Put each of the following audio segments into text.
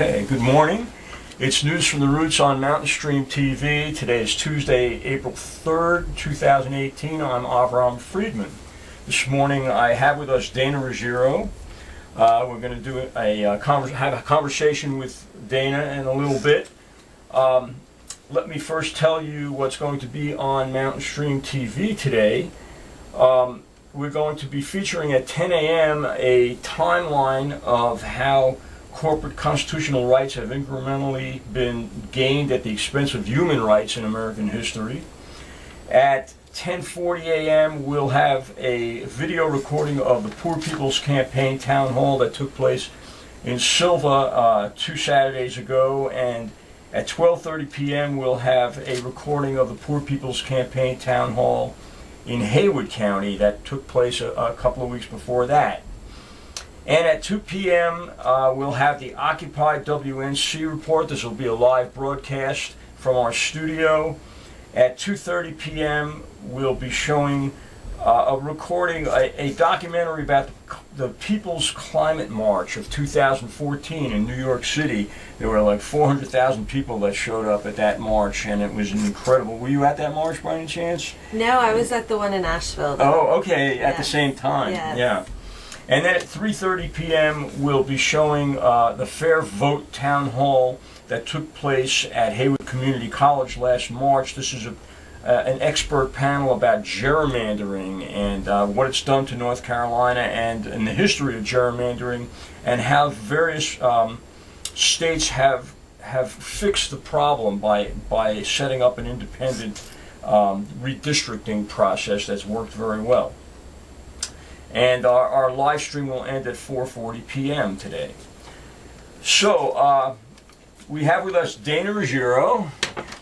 Okay, good morning. It's News from the Roots on Mountain Stream TV. Today is Tuesday, April 3rd, 2018. I'm Avram Friedman. This morning I have with us Dayna Reggero. We're going to do have a conversation with Dayna in a little bit. Let me first tell you what's going to be on Mountain Stream TV today. We're going to be featuring at 10 a.m. a timeline of how corporate constitutional rights have incrementally been gained at the expense of human rights in American history. At 10:40 a.m. we'll have a video recording of the Poor People's Campaign town hall that took place in Silva 2 Saturdays ago, and at 12:30 p.m. we'll have a recording of the Poor People's Campaign town hall in Haywood County that took place a couple of weeks before that. And at 2 p.m. We'll have the Occupy WNC report. This will be a live broadcast from our studio. At 2:30 p.m. we'll be showing a documentary about the People's Climate March of 2014 in New York City. There were like 400,000 people that showed up at that march, and it was incredible. Were you at that march by any chance? No, I was at the one in Nashville. Oh, okay, at the Yes. same time. Yes. Yeah. And then at 3:30 p.m. we'll be showing the Fair Vote Town Hall that took place at Haywood Community College last March. This is an expert panel about gerrymandering and what it's done to North Carolina and the history of gerrymandering, and how various states have fixed the problem by setting up an independent redistricting process that's worked very well. And our live stream will end at 4:40 p.m. today. So we have with us Dayna Reggero.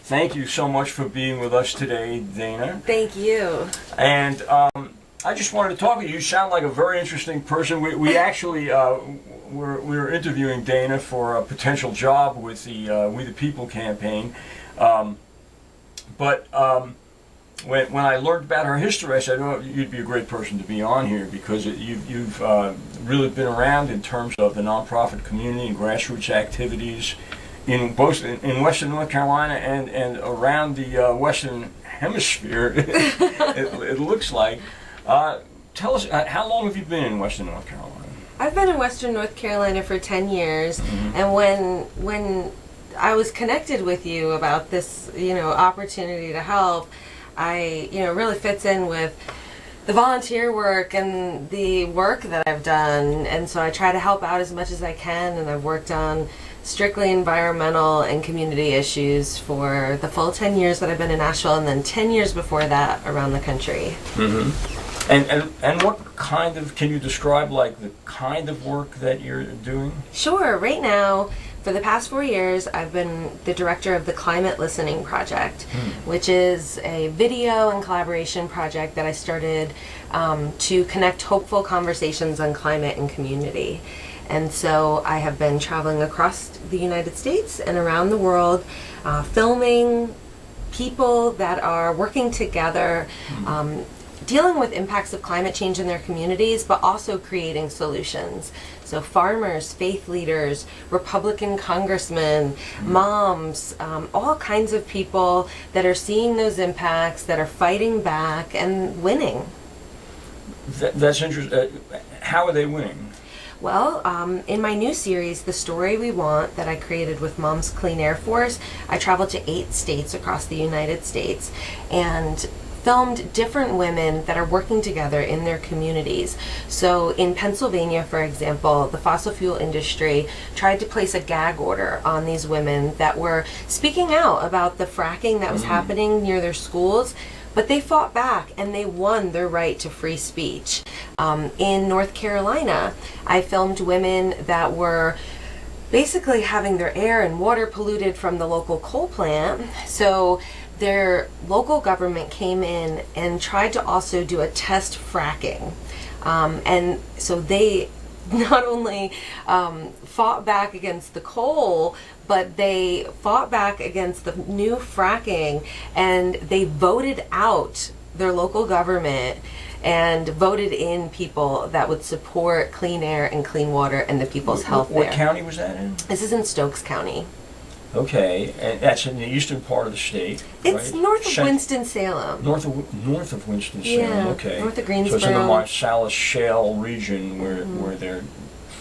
Thank you so much for being with us today, Dayna. Thank you. And I just wanted to talk with you. You sound like a very interesting person. We actually we're interviewing Dayna for a potential job with the We the People campaign, When I learned about her history, I said, "Oh, you'd be a great person to be on here because you've really been around in terms of the nonprofit community and grassroots activities in both in Western North Carolina and around the Western Hemisphere." it looks like. Tell us, how long have you been in Western North Carolina? I've been in Western North Carolina for 10 years, and when I was connected with you about this, opportunity to help, really fits in with the volunteer work and the work that I've done, and so I try to help out as much as I can, and I've worked on strictly environmental and community issues for the full 10 years that I've been in Nashville, and then 10 years before that around the country. Mm-hmm. And what kind of, can you describe like the kind of work that you're doing? Sure. Right now, for the past 4 years, I've been the director of the Climate Listening Project, which is a video and collaboration project that I started to connect hopeful conversations on climate and community. And so I have been traveling across the United States and around the world, filming people that are working together, dealing with impacts of climate change in their communities, but also creating solutions. So farmers, faith leaders, Republican congressmen, moms, all kinds of people that are seeing those impacts, that are fighting back and winning. That's interesting. How are they winning? Well, in my new series, The Story We Want, that I created with Moms Clean Air Force, I traveled to 8 states across the United States and filmed different women that are working together in their communities. So in Pennsylvania, for example, the fossil fuel industry tried to place a gag order on these women that were speaking out about the fracking that was happening near their schools, but they fought back and they won their right to free speech. In North Carolina, I filmed women that were basically having their air and water polluted from the local coal plant. So their local government came in and tried to also do a test fracking. And so they not only fought back against the coal, but they fought back against the new fracking, and they voted out their local government and voted in people that would support clean air and clean water and the people's health What there. county was that in? This is in Stokes County. Okay, and that's in the eastern part of the state. It's right? north of Winston-Salem. North of Winston-Salem. Yeah, Okay. north of So it's in the Greensboro. Marcellus Shale region where they're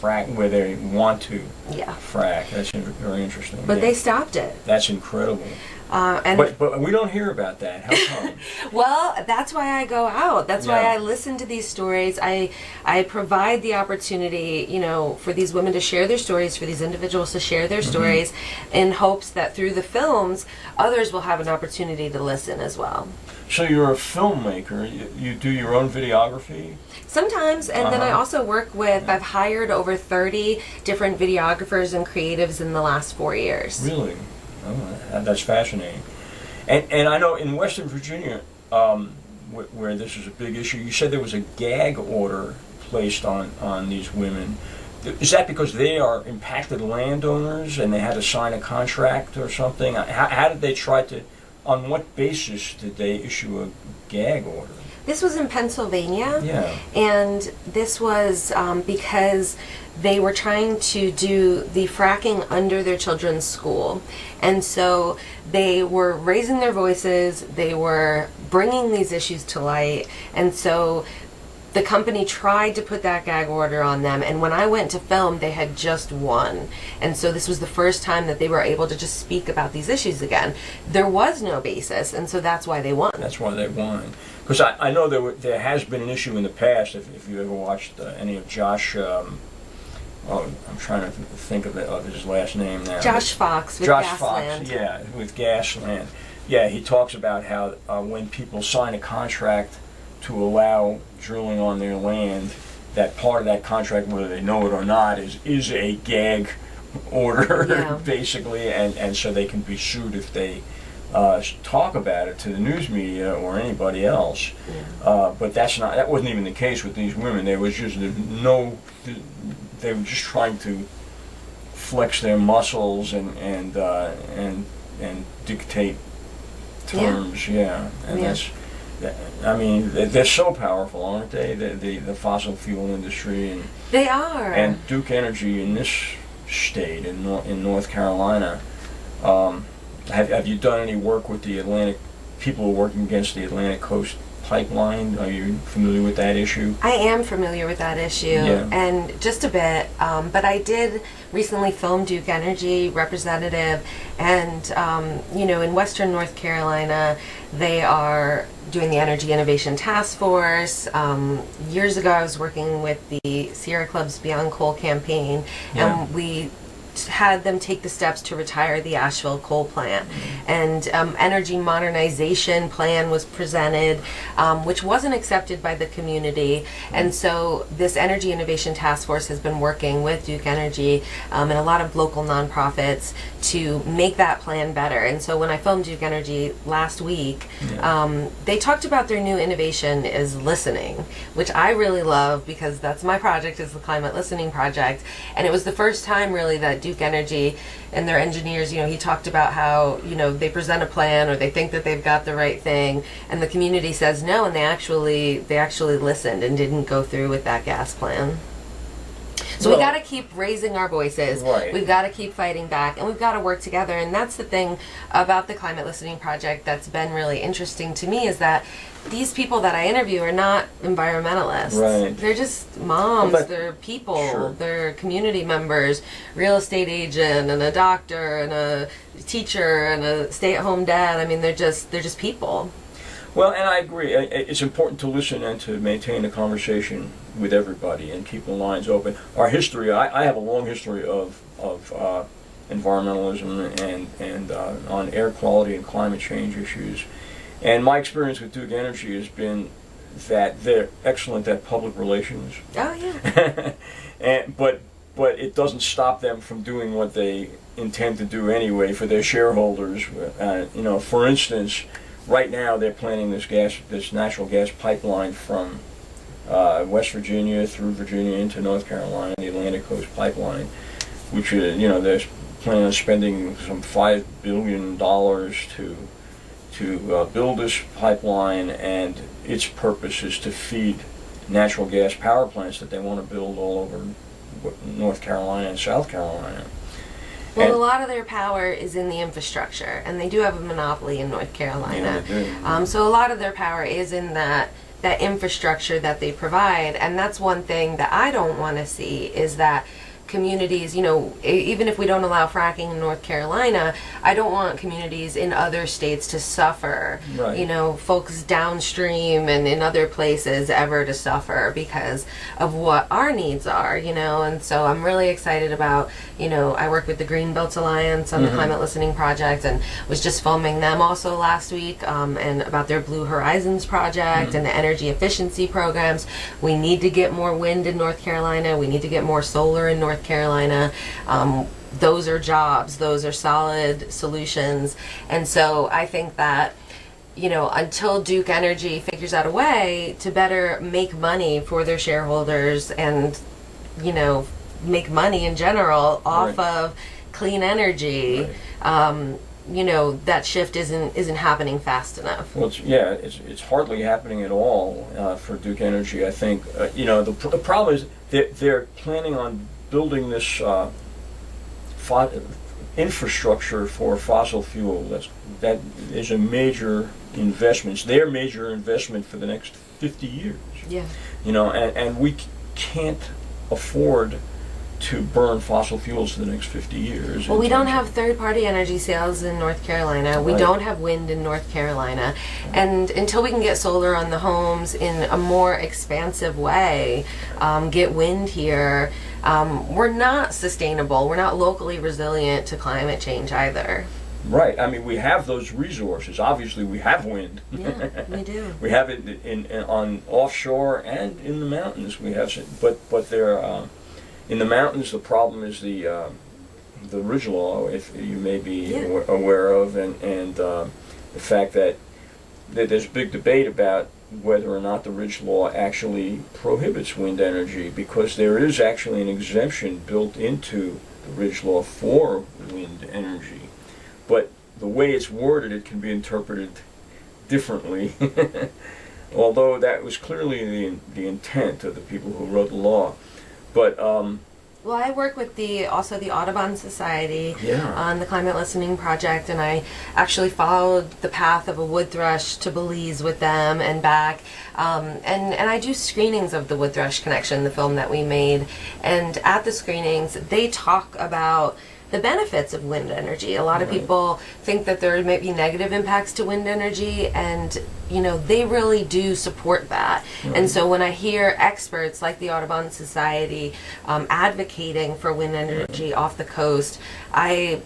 where they want to Yeah. frack. That's very interesting. But Yeah. they stopped it. That's incredible. And But we don't hear about that. How come? well, that's why I go out. That's why Yeah. I listen to these stories. I provide the opportunity, for these women to share their stories, for these individuals to share their stories, in hopes that through the films, others will have an opportunity to listen as well. So you're a filmmaker. You do your own videography? Sometimes, and then I Uh-huh. also work with, I've hired over 30 different videographers and creatives in the last 4 years. Really? Oh, that's fascinating. And I know in Western Virginia, where this is a big issue, you said there was a gag order placed on these women. Is that because they are impacted landowners and they had to sign a contract or something? How did they try to, on what basis did they issue a gag order? This was in Pennsylvania. Yeah. And this was because they were trying to do the fracking under their children's school. And so they were raising their voices, they were bringing these issues to light, and so the company tried to put that gag order on them, and when I went to film, they had just won. And so this was the first time that they were able to just speak about these issues again. There was no basis, and so that's why they won. That's why they won. Because I know there has been an issue in the past, if you ever watched any of Josh, I'm trying to think of his last name now. Josh Fox with Josh Gasland. Fox, yeah, with Gasland. Yeah, he talks about how when people sign a contract to allow drilling on their land, that part of that contract, whether they know it or not, is a gag order, Yeah. basically, and so they can be sued if they talk about it to the news media or anybody else. Yeah. But that wasn't even the case with these women. There was just they were just trying to flex their muscles and dictate terms. Yeah, and Yeah. I mean, they're so powerful, aren't they? The fossil fuel industry and They are. Duke Energy in this state in North Carolina. Have you done any work with the Atlantic people who are working against the Atlantic Coast Pipeline? Are you familiar with that issue? I am familiar with that issue, Yeah. and just a bit, but I did recently film Duke Energy representative, and in Western North Carolina, they are doing the Energy Innovation Task Force. Years ago, I was working with the Sierra Club's Beyond Coal campaign, Yeah. and we had them take the steps to retire the Asheville coal plant. And energy modernization plan was presented, which wasn't accepted by the community. And so this Energy Innovation Task Force has been working with Duke Energy and a lot of local nonprofits to make that plan better. And so when I filmed Duke Energy last week, they talked about their new innovation is listening, which I really love because that's my project, is the Climate Listening Project. And it was the first time really that Duke Energy and their engineers, he talked about how, they present a plan or they think that they've got the right thing and the community says no, and they actually listened and didn't go through with that gas plan. So Well, we got to keep raising our voices. Right. We've got to keep fighting back, and we've got to work together. And that's the thing about the Climate Listening Project that's been really interesting to me, is that these people that I interview are not environmentalists. Right. They're just moms, But- they're people, Sure. they're community members, real estate agent, and a doctor, and a teacher, and a stay-at-home dad. I mean, they're just people. Well, and I agree. It's important to listen and to maintain a conversation with everybody and keep the lines open. Our history, I have a long history of environmentalism and on air quality and climate change issues. And my experience with Duke Energy has been that they're excellent at public relations. Oh, yeah. But it doesn't stop them from doing what they intend to do anyway for their shareholders. For instance, right now they're planning this natural gas pipeline from West Virginia through Virginia into North Carolina, the Atlantic Coast Pipeline, which they're planning on spending some $5 billion to build this pipeline, and its purpose is to feed natural gas power plants that they want to build all over North Carolina and South Carolina. Well, And- a lot of their power is in the infrastructure, and they do have a monopoly in North Carolina. Yeah, they do. So a lot of their power is in that infrastructure that they provide, and that's one thing that I don't want to see is that communities, even if we don't allow fracking in North Carolina, I don't want communities in other states to suffer. Right. Folks downstream and in other places ever to suffer because of what our needs are, and so I'm really excited about, I work with the Green Belt Alliance on the Climate Listening Project and was just filming them also last week, and about their Blue Horizons project and the energy efficiency programs. We need to get more wind in North Carolina. We need to get more solar in North Carolina. Those are jobs, those are solid solutions. And so I think that, until Duke Energy figures out a way to better make money for their shareholders and, make money in general off Right. of clean energy, that shift isn't happening fast enough. Well, it's hardly happening at all for Duke Energy. I think the problem is they're planning on building this infrastructure for fossil fuel. That is a major investment. It's their major investment for the next 50 years. Yeah. And we can't afford to burn fossil fuels for the next 50 years. Well, we don't have third-party energy sales in North Carolina. We Right. don't have wind in North Carolina. And until we can get solar on the homes in a more expansive way, get wind here, we're not sustainable. We're not locally resilient to climate change either. Right. I mean, we have those resources. Obviously, we have wind. Yeah, we do. We have it on offshore and in the mountains. We have, but they're in the mountains. The problem is the ridge law, if you may be Yeah. aware of, and the fact that there's a big debate about whether or not the ridge law actually prohibits wind energy, because there is actually an exemption built into the ridge law for wind energy. But the way it's worded, it can be interpreted differently. Although that was clearly the intent of the people who wrote the law. But Well, I work with also the Audubon Society Yeah. on the Climate Listening Project, and I actually followed the path of a wood thrush to Belize with them and back. And I do screenings of the Wood Thrush Connection, the film that we made. And at the screenings, they talk about the benefits of wind energy. A lot of Right. people think that there may be negative impacts to wind energy, and they really do support that. And so when I hear experts like the Audubon Society advocating for wind energy off the coast, I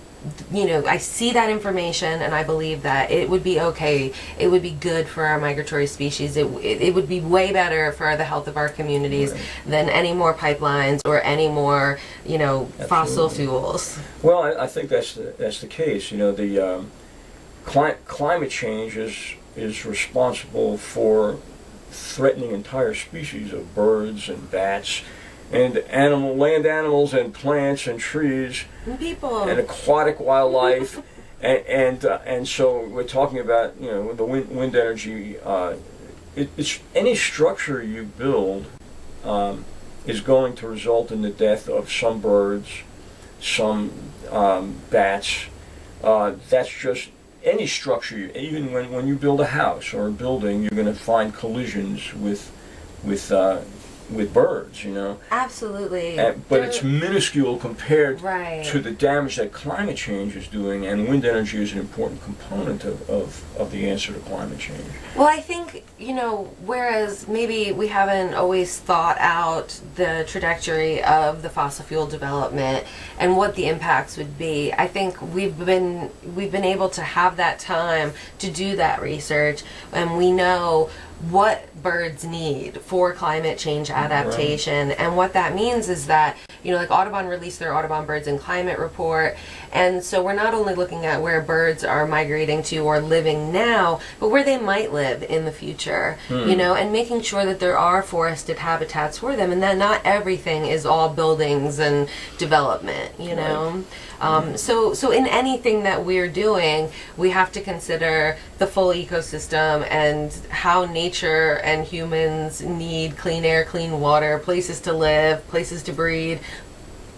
see that information, and I believe that it would be okay. It would be good for our migratory species. It would be way better for the health of our communities Right. than any more pipelines or any more, fossil Absolutely. fuels. well, I think that's the case. The climate change is responsible for threatening entire species of birds and bats and land animals and plants and trees And people. and aquatic wildlife. And so we're talking about the wind energy. It's any structure you build is going to result in the death of some birds, some bats. That's just any structure. Even when you build a house or a building, you're going to find collisions with birds. Absolutely. But it's minuscule compared Right. to the damage that climate change is doing, and wind energy is an important component of the answer to climate change. Well, I think, whereas maybe we haven't always thought out the trajectory of the fossil fuel development and what the impacts would be, I think we've been able to have that time to do that research, and we know what birds need for climate change adaptation. And what that means is that like Audubon released their Audubon Birds and Climate Report. And so we're not only looking at where birds are migrating to or living now, but where they might live in the future, and making sure that there are forested habitats for them, and that not everything is all buildings and development, know. So in anything that we're doing, we have to consider the full ecosystem and how nature and humans need clean air, clean water, places to live, places to breed,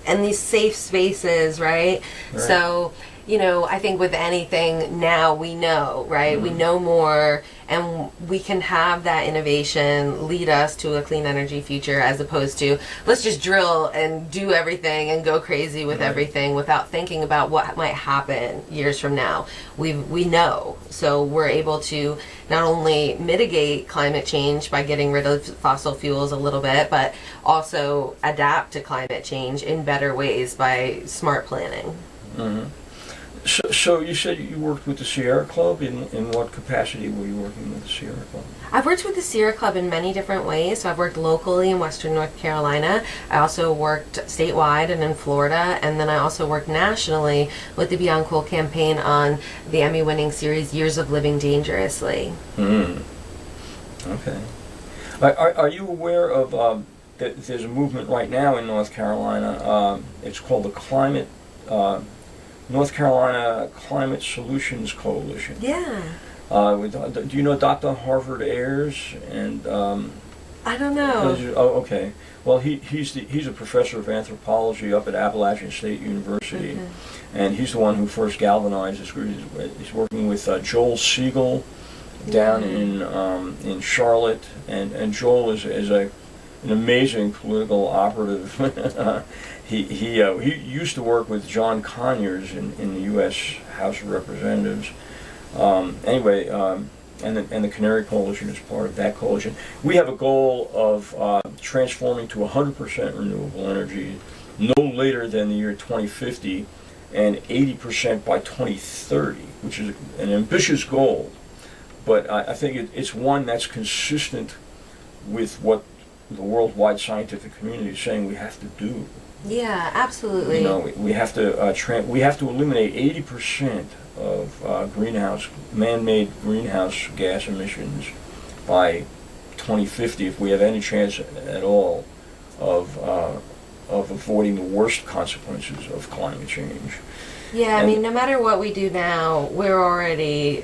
and these safe spaces, right? So, I think with anything now we know, right? We know more, and we can have that innovation lead us to a clean energy future, as opposed to let's just drill and do everything and go crazy with everything without thinking about what might happen years from now. We know, so we're able to not only mitigate climate change by getting rid of fossil fuels a little bit, but also adapt to climate change in better ways by smart planning. So you said you worked with the Sierra Club. In what capacity were you working with the Sierra Club? I've worked with the Sierra Club in many different ways. So I've worked locally in Western North Carolina. I also worked statewide and in Florida. And then I also worked nationally with the Beyond Coal campaign on the Emmy-winning series Years of Living Dangerously. Okay. Are you aware of that there's a movement right now in North Carolina? It's called the North Carolina Climate Solutions Coalition. Yeah. Do you know Dr. Harvard Ayers? And I don't know. Oh, okay. Well, he's a professor of anthropology up at Appalachian State University, and he's the one who first galvanized this group. He's working with Joel Siegel down in Charlotte, and Joel is an amazing political operative. He used to work with John Conyers in the U.S. House of Representatives. Anyway, and the Canary Coalition is part of that coalition. We have a goal of transforming to 100% renewable energy no later than the year 2050, and 80% by 2030, which is an ambitious goal. But I think it's one that's consistent with what the worldwide scientific community is saying we have to do. Yeah, absolutely. We have to eliminate 80% of man-made greenhouse gas emissions by 2050 if we have any chance at all of avoiding the worst consequences of climate change. Yeah, I mean, no matter what we do now, we're already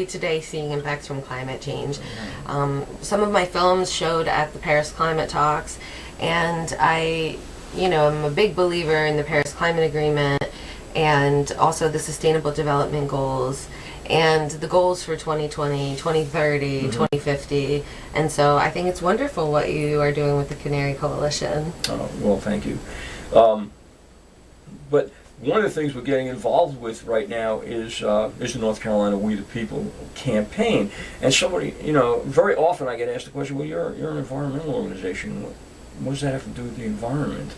today seeing impacts from climate change. Some of my films showed at the Paris Climate Talks, and I'm a big believer in the Paris Climate Agreement and also the Sustainable Development Goals and the goals for 2020, 2030, 2050. And so I think it's wonderful what you are doing with the Canary Coalition. Well, thank you. But one of the things we're getting involved with right now is the North Carolina We the People campaign. And somebody, very often I get asked the question, well, you're an environmental organization. What does that have to do with the environment?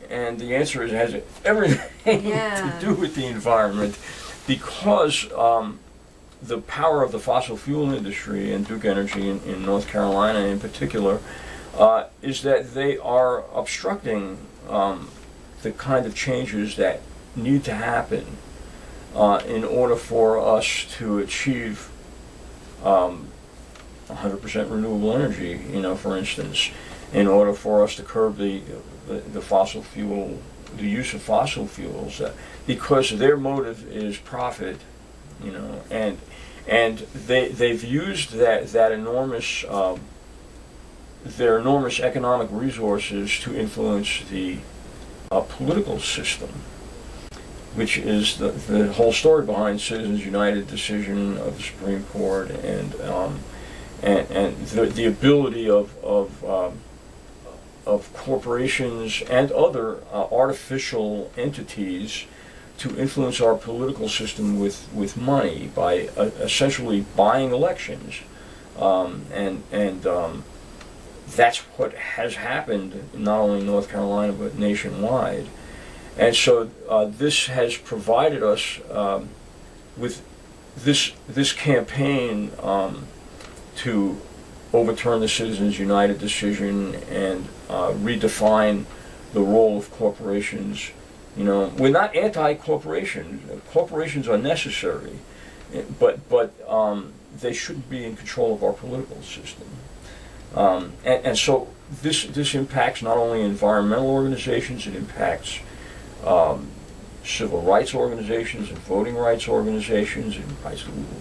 And the answer is it has everything to do with the environment, because the power of the fossil fuel industry and Duke Energy in North Carolina in particular is that they are obstructing the kind of changes that need to happen in order for us to achieve 100% renewable energy, for instance, in order for us to curb the fossil fuel, the use of fossil fuels, because their motive is profit, and they've used that enormous their enormous economic resources to influence the political system, which is the whole story behind Citizens United decision of the Supreme Court, and the ability of corporations and other artificial entities to influence our political system with money by essentially buying elections, and that's what has happened not only in North Carolina but nationwide. And so this has provided us with this campaign to overturn the Citizens United decision and redefine the role of corporations. You know, we're not anti-corporation. Corporations are necessary, but they shouldn't be in control of our political system. And so this impacts not only environmental organizations, it impacts civil rights organizations and voting rights organizations, it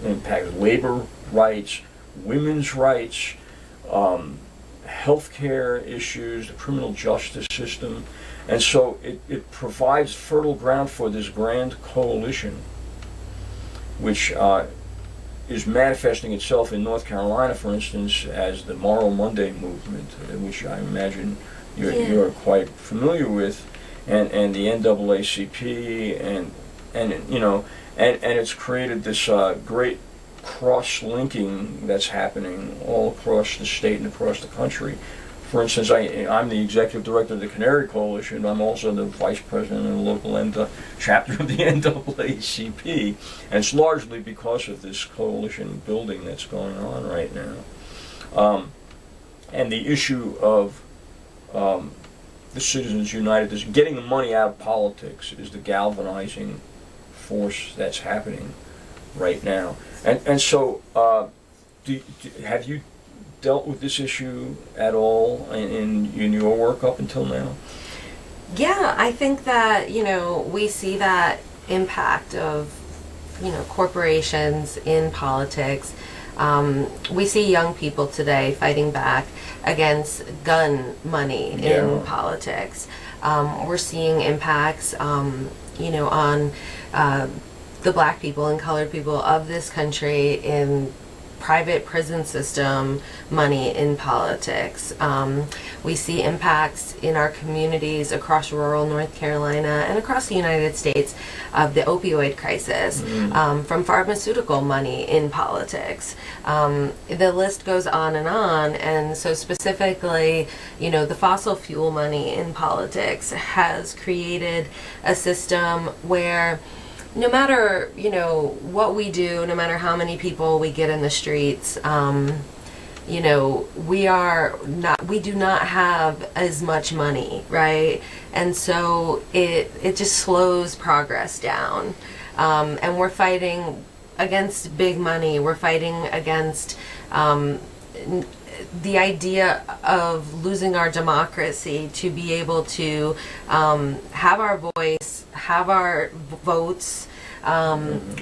impacts labor rights, women's rights, healthcare issues, the criminal justice system. And so it provides fertile ground for this grand coalition, which is manifesting itself in North Carolina, for instance, as the Moral Monday movement, which I imagine you're quite familiar with, and the NAACP, and you know, and it's created this great cross-linking that's happening all across the state and across the country. For instance, I'm the executive director of the Canary Coalition. I'm also the vice president of the local chapter of the NAACP, and it's largely because of this coalition building that's going on right now. And the issue of the Citizens United, this getting the money out of politics, is the galvanizing force that's happening right now. And so, have you dealt with this issue at all in your work up until now? Yeah, I think that, you know, we see that impact of, you know, corporations in politics. We see young people today fighting back against gun money in politics. We're seeing impacts, you know, on the black people and colored people of this country in private prison system money in politics. We see impacts in our communities across rural North Carolina and across the United States of the opioid crisis, from pharmaceutical money in politics. The list goes on, and so specifically, you know, the fossil fuel money in politics has created a system where no matter, you know, what we do, no matter how many people we get in the streets, you know, we do not have as much money, right? And so it just slows progress down. And we're fighting against big money. We're fighting against the idea of losing our democracy to be able to have our voice, have our votes,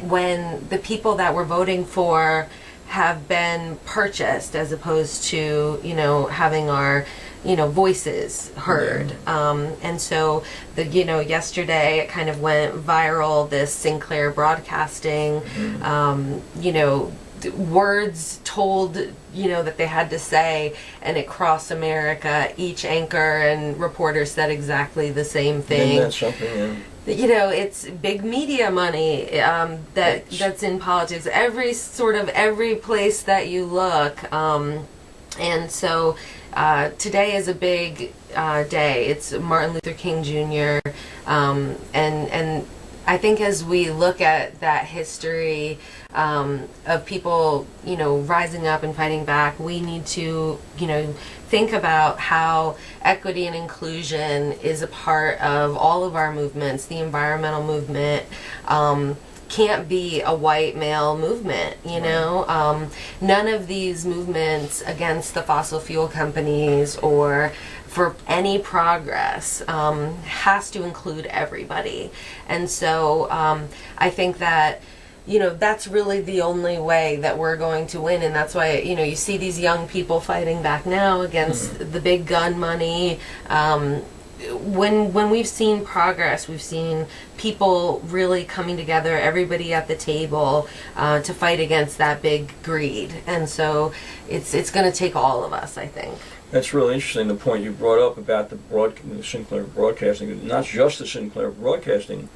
when the people that we're voting for have been purchased as opposed to, you know, having our, you know, voices heard. And so, you know, yesterday it kind of went viral, this Sinclair Broadcasting, you know, words told, you know, that they had to say, and across America, each anchor and reporter said exactly the same thing. Isn't that something? You know, it's big media money that's in politics. Every place that you look, and so today is a big day. It's Martin Luther King Jr. And I think as we look at that history of people, you know, rising up and fighting back, we need to, you know, think about how equity and inclusion is a part of all of our movements. The environmental movement can't be a white male movement, you know. None of these movements against the fossil fuel companies or for any progress has to include everybody. And so I think that, you know, that's really the only way that we're going to win. And that's why, you know, you see these young people fighting back now against the big gun money. When we've seen progress, we've seen people really coming together, everybody at the table to fight against that big greed. And so it's going to take all of us, I think. That's really interesting, the point you brought up about the Sinclair Broadcasting, not just the Sinclair Broadcasting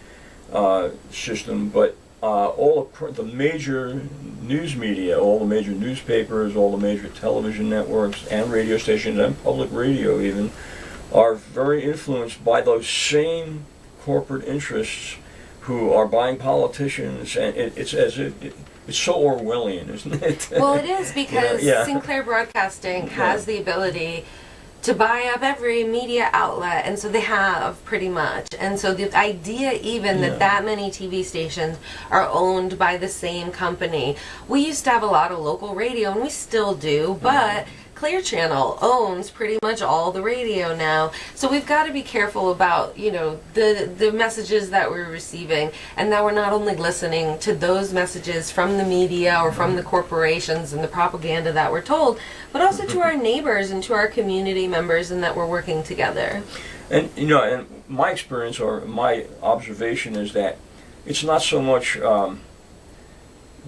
system, but all of the major news media, all the major newspapers, all the major television networks and radio stations and public radio even, are very influenced by those same corporate interests who are buying politicians, and it's as if it's so Orwellian, isn't it? Well, it is, because Yeah. Sinclair Broadcasting has the ability to buy up every media outlet, and so they have pretty much. And so the idea even that many TV stations are owned by the same company. We used to have a lot of local radio, and we still do, but Clear Channel owns pretty much all the radio now. So we've got to be careful about, the messages that we're receiving, and that we're not only listening to those messages from the media or from the corporations and the propaganda that we're told, but also to our neighbors and to our community members, and that we're working together. And, and my experience or my observation is that it's not so much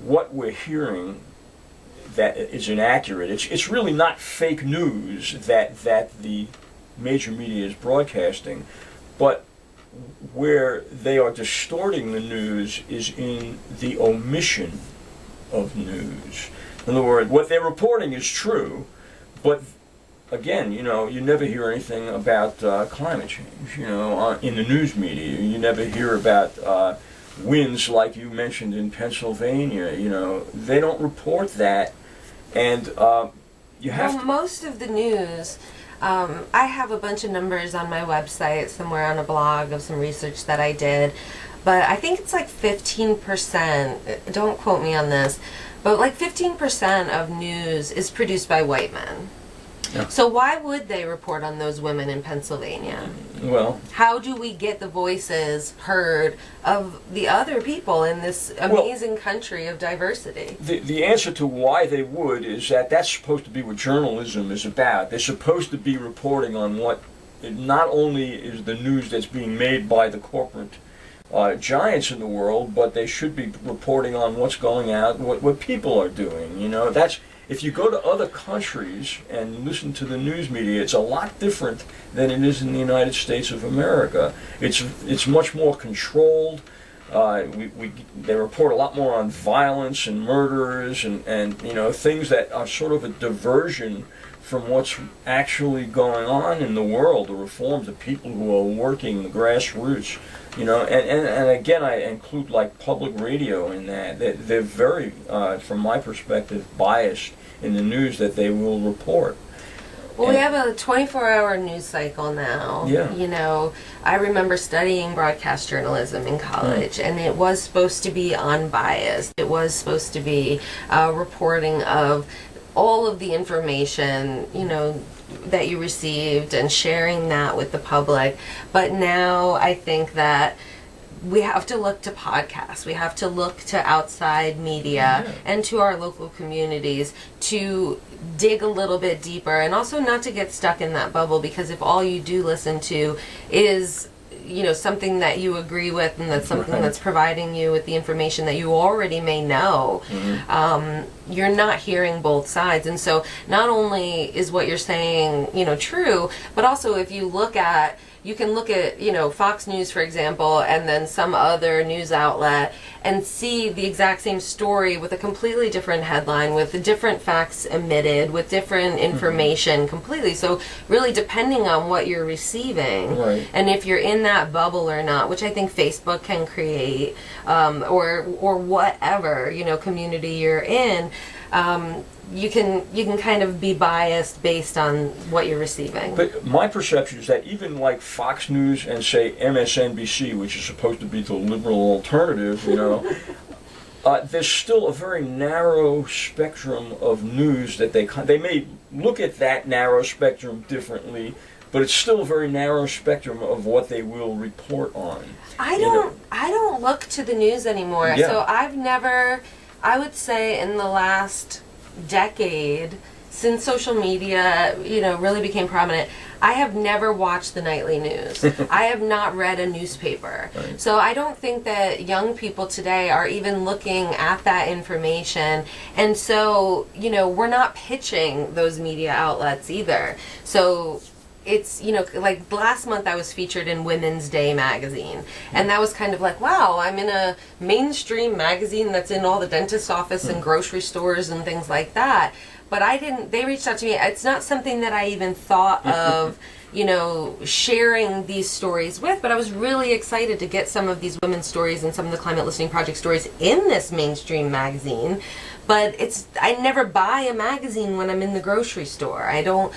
what we're hearing that is inaccurate. It's really not fake news that the major media is broadcasting, but where they are distorting the news is in the omission of news. In other words, what they're reporting is true, but again, you never hear anything about climate change, in the news media. You never hear about winds like you mentioned in Pennsylvania. They don't report that. And you have to... most of the news, I have a bunch of numbers on my website somewhere on a blog of some research that I did, but I think it's like 15%, don't quote me on this, but like 15% of news is produced by white men. Yeah. So why would they report on those women in Pennsylvania? Well, how do we get the voices heard of the other people in this amazing country of diversity? The answer to why they would is that that's supposed to be what journalism is about. They're supposed to be reporting on what not only is the news that's being made by the corporate giants in the world, but they should be reporting on what's going out, what people are doing. That's... If you go to other countries and listen to the news media, it's a lot different than it is in the United States of America. It's much more controlled. They report a lot more on violence and murderers and things that are sort of a diversion from what's actually going on in the world, the reforms of people who are working, the grassroots. And again, I include like public radio in that. They're very, from my perspective, biased in the news that they will report. Well, we have a 24-hour news cycle now. Yeah. I remember studying broadcast journalism in college, and it was supposed to be unbiased. It was supposed to be reporting of all of the information, that you received and sharing that with the public. But now I think that we have to look to podcasts. We have to look to outside media and to our local communities to dig a little bit deeper, and also not to get stuck in that bubble, because if all you do listen to is something that you agree with, and that's something that's providing you with the information that you already may know, you're not hearing both sides. And so not only is what you're saying, true, but also if you can look at, Fox News, for example, and then some other news outlet, and see the exact same story with a completely different headline, with different facts omitted, with different information completely. So really depending on what you're receiving, and if you're in that bubble or not, which I think Facebook can create, or whatever, community you're in, you can kind of be biased based on what you're receiving. But my perception is that even like Fox News and say MSNBC, which is supposed to be the liberal alternative, there's still a very narrow spectrum of news that they may look at that narrow spectrum differently, but it's still a very narrow spectrum of what they will report on. I don't look to the news anymore. Yeah. So I would say in the last decade, since social media, really became prominent, I have never watched the nightly news. I have not read a newspaper. Right. So I don't think that young people today are even looking at that information. And so, we're not pitching those media outlets either. So it's, like last month I was featured in Women's Day magazine, and that was kind of like, wow, I'm in a mainstream magazine that's in all the dentist's office and grocery stores and things like that. But they reached out to me. It's not something that I even thought of, sharing these stories with, but I was really excited to get some of these women's stories and some of the Climate Listening Project stories in this mainstream magazine. But I never buy a magazine when I'm in the grocery store. I don't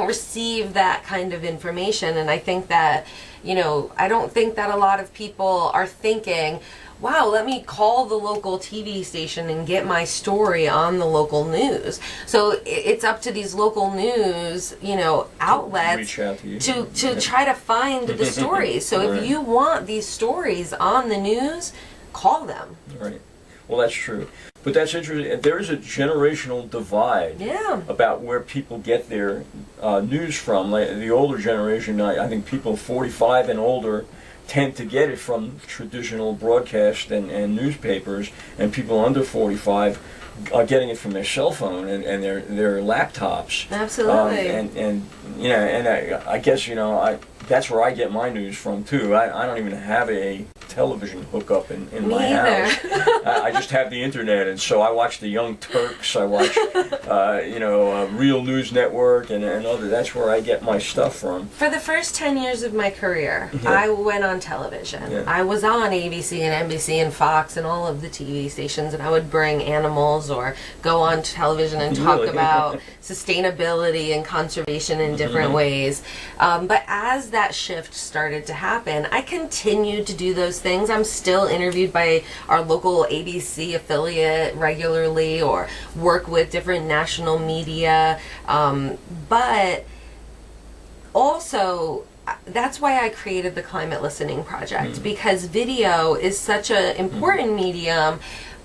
receive that kind of information, and I think that, I don't think that a lot of people are thinking, wow, let me call the local TV station and get my story on the local news. So it's up to these local news, outlets Reach out to you. to try to find the stories. So if you want these stories on the news, call them. Right. Well, that's true. But that's interesting. There is a generational divide about where people get their news from. Like the older generation, I think people 45 and older tend to get it from traditional broadcast and newspapers, and people under 45 are getting it from their cell phone and their laptops. Absolutely. I guess that's where I get my news from too. I don't even have a television hookup in my house. I just have the internet, and so I watch the Young Turks. I watch Real News Network and other. That's where I get my stuff from. For the first 10 years of my career, I went on television. Yeah. I was on ABC and NBC and Fox and all of the TV stations, and I would bring animals or go on television and talk about sustainability and conservation in different ways. But as that shift started to happen, I continued to do those things. I'm still interviewed by our local ABC affiliate regularly or work with different national media. But also, that's why I created the Climate Listening Project, because video is such an important medium,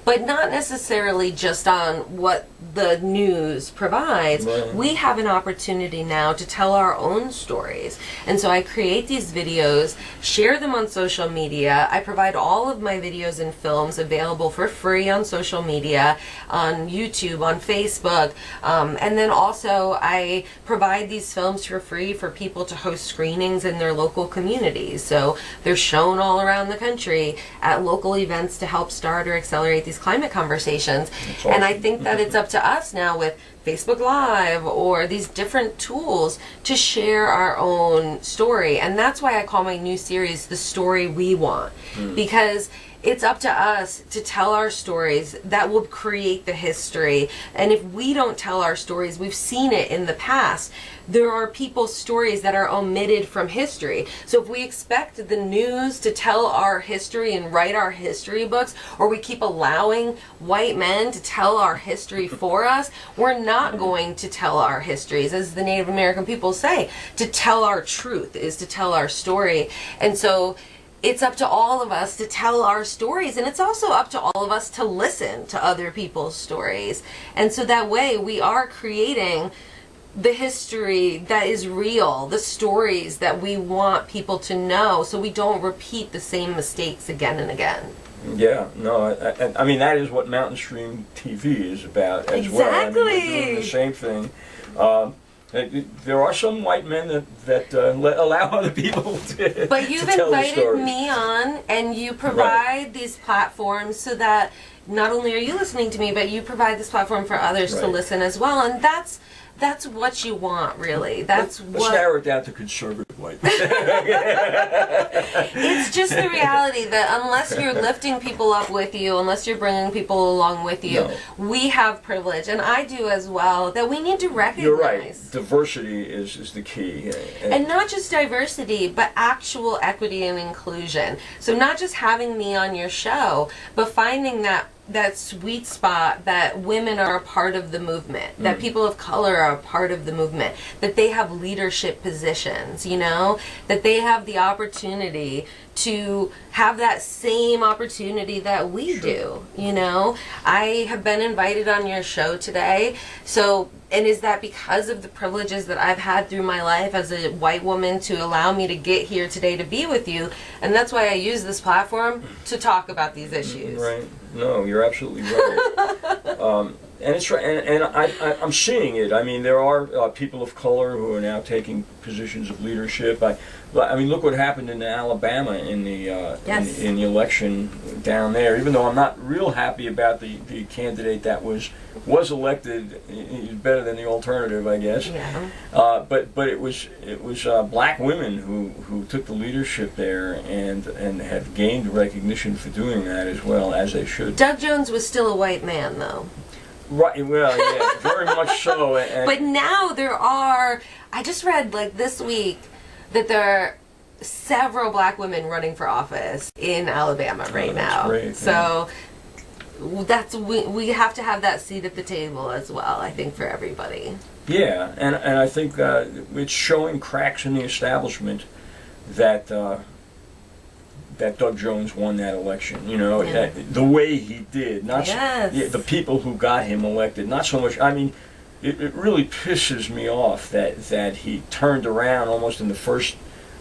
but not necessarily just on what the news provides. Right. We have an opportunity now to tell our own stories. And so I create these videos, share them on social media. I provide all of my videos and films available for free on social media, on YouTube, on Facebook. And then also I provide these films for free for people to host screenings in their local communities. So they're shown all around the country at local events to help start or accelerate these climate conversations. Awesome. And I think that it's up to us now with Facebook Live or these different tools to share our own story. And that's why I call my new series The Story We Want, because it's up to us to tell our stories that will create the history. And if we don't tell our stories, we've seen it in the past, there are people's stories that are omitted from history. So if we expect the news to tell our history and write our history books, or we keep allowing white men to tell our history for us, we're not going to tell our histories. As the Native American people say, to tell our truth is to tell our story. And so it's up to all of us to tell our stories, and it's also up to all of us to listen to other people's stories. And so that way we are creating the history that is real, the stories that we want people to know, so we don't repeat the same mistakes again and again. Yeah, no, I mean, that is what Mountain Stream TV is about as well. I mean, we're doing the same thing. There are some white men that allow other people to But you've to tell the invited stories. me on, and you provide these platforms so that not only are you listening to me, but you provide this platform for others to Right. listen as well. And that's what you want, really. Let's narrow it down to conservative white men. It's just the reality that unless you're lifting people up with you, unless you're bringing people along with you, we have privilege, and I do as well, that we need to recognize. You're right. Diversity is the key. And not just diversity, but actual equity and inclusion. So not just having me on your show, but finding that sweet spot that women are a part of the movement, that people of color are a part of the movement, that they have leadership positions, that they have the opportunity to have that same opportunity that we do, I have been invited on your show today. So, and is that because of the privileges that I've had through my life as a white woman to allow me to get here today to be with you? And that's why I use this platform to talk about these issues. Right. No, you're absolutely right. And it's right, and I'm seeing it. I mean, there are people of color who are now taking positions of leadership. I mean, look what happened in Alabama in the Yes. in the election down there. Even though I'm not real happy about the candidate that was elected, he's better than the alternative, I guess. Yeah. But it was black women who took the leadership there and have gained recognition for doing that as well, as they should. Doug Jones was still a white man, though. Right, well, yeah, very much so. But now there are, I just read like this week that there are several black women running for office in Alabama right now. Great, so we have to have that seat at the table as well, I think, for everybody. Yeah, and I think it's showing cracks in the establishment that that Doug Jones won that election. You know, Yeah. the way he did, not Yes. the people who got him elected. Not so much. I mean, it really pisses me off that he turned around almost in the first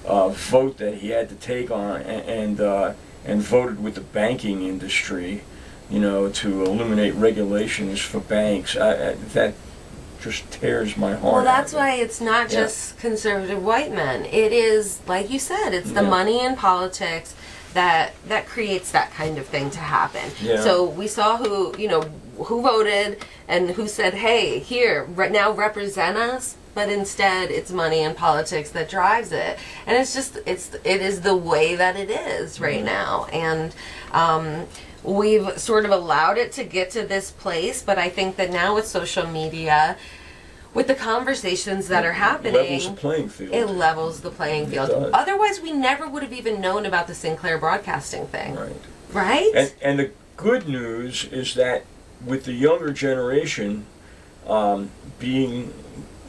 vote that he had to take on and voted with the banking industry. You know, to eliminate regulations for banks. That just tears my heart. Well, that's out. why it's not Yeah. just conservative white men. It is, like you said, it's the Yeah. money in politics that creates that kind of thing to happen. Yeah. So we saw who voted and who said, "Hey, here, right now, represent us." But instead, it's money in politics that drives it, and it is the way that it is right now, and we've sort of allowed it to get to this place. But I think that now with social media, with the conversations that are happening, Levels the playing field. it levels the playing field. does. Otherwise, we never would have even known about the Sinclair Broadcasting thing, Right. right? And the good news is that with the younger generation being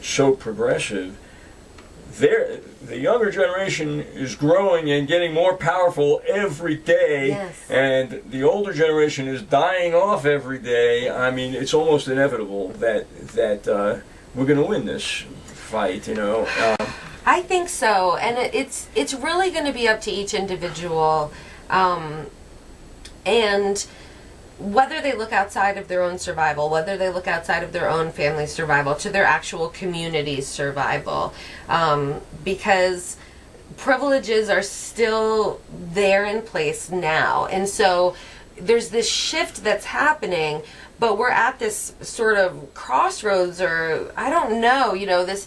so progressive, the younger generation is growing and getting more powerful every day, Yes. and the older generation is dying off every day. I mean, it's almost inevitable that we're going to win this fight. You know. I think so, and it's really going to be up to each individual, and whether they look outside of their own survival, whether they look outside of their own family's survival, to their actual community's survival, because privileges are still there in place now, and so there's this shift that's happening. But we're at this sort of crossroads, or I don't know, this,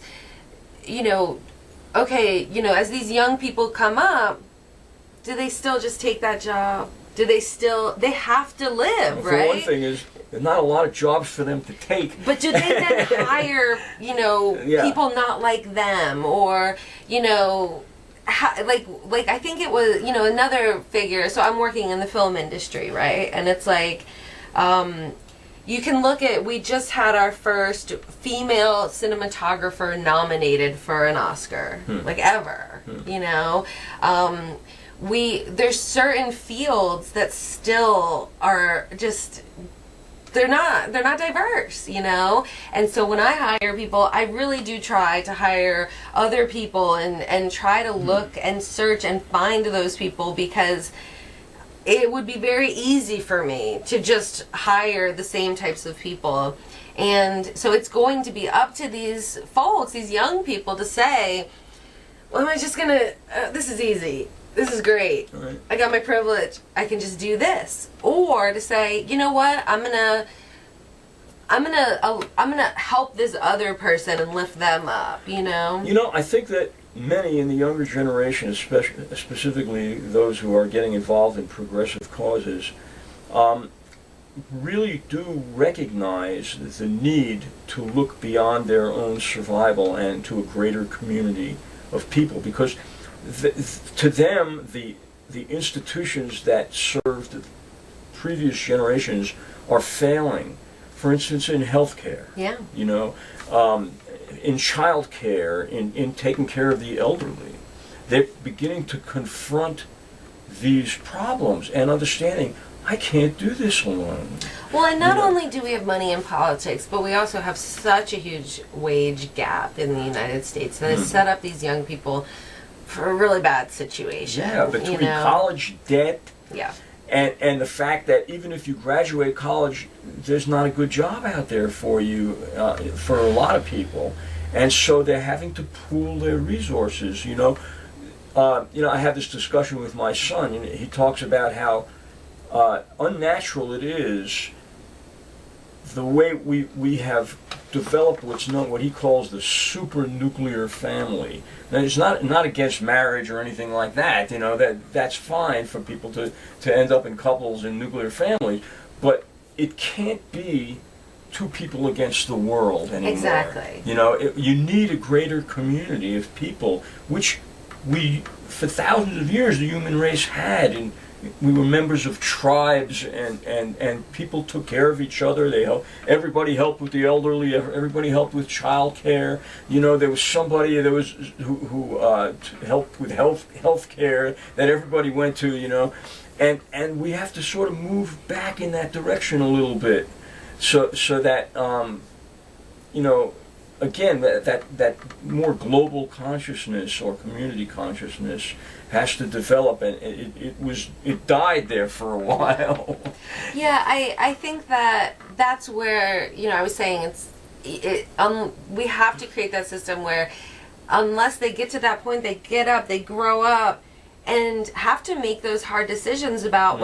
okay, as these young people come up, do they still just take that job? Do they have to live, For right? one thing is, there's not a lot of jobs for them to take. But do they then hire, Yeah. people not like them, or, like I think it was, another figure. So I'm working in the film industry, right? And it's like, you can look at, we just had our first female cinematographer nominated for an Oscar, like ever, there's certain fields that still are just, they're not diverse, and so when I hire people, I really do try to hire other people and try to look and search and find those people, because it would be very easy for me to just hire the same types of people. And so it's going to be up to these folks, these young people, to say, well, am I just gonna, this is easy, this is great, Right. I got my privilege, I can just do this. Or to say, you know what, I'm gonna help this other person and lift them up, I think that many in the younger generation, specifically those who are getting involved in progressive causes, really do recognize the need to look beyond their own survival and to a greater community of people, because to them the institutions that served previous generations are failing. For instance, in healthcare. Yeah. In child care, in taking care of the elderly. They're beginning to confront these problems and understanding, I can't do this alone. Well, and not only do we have money in politics, but we also have such a huge wage gap in the United States that has set up these young people for a really bad situation. Yeah, between college debt Yeah. and the fact that even if you graduate college, there's not a good job out there for you for a lot of people, and so they're having to pool their resources. I had this discussion with my son, and he talks about how unnatural it is the way we have developed what he calls the super nuclear family. Now, it's not against marriage or anything like that. That's fine for people to end up in couples in nuclear families, but it can't be two people against the world anymore. Exactly. You need a greater community of people, which for thousands of years, the human race had, and we were members of tribes, and people took care of each other. Everybody helped with the elderly. Everybody helped with child care. There was somebody who helped with health care that everybody went to. And we have to sort of move back in that direction a little bit, so that again, that more global consciousness or community consciousness has to develop, and it died there for a while. Yeah, I think that's where I was saying we have to create that system where unless they get to that point, they get up, they grow up, and have to make those hard decisions about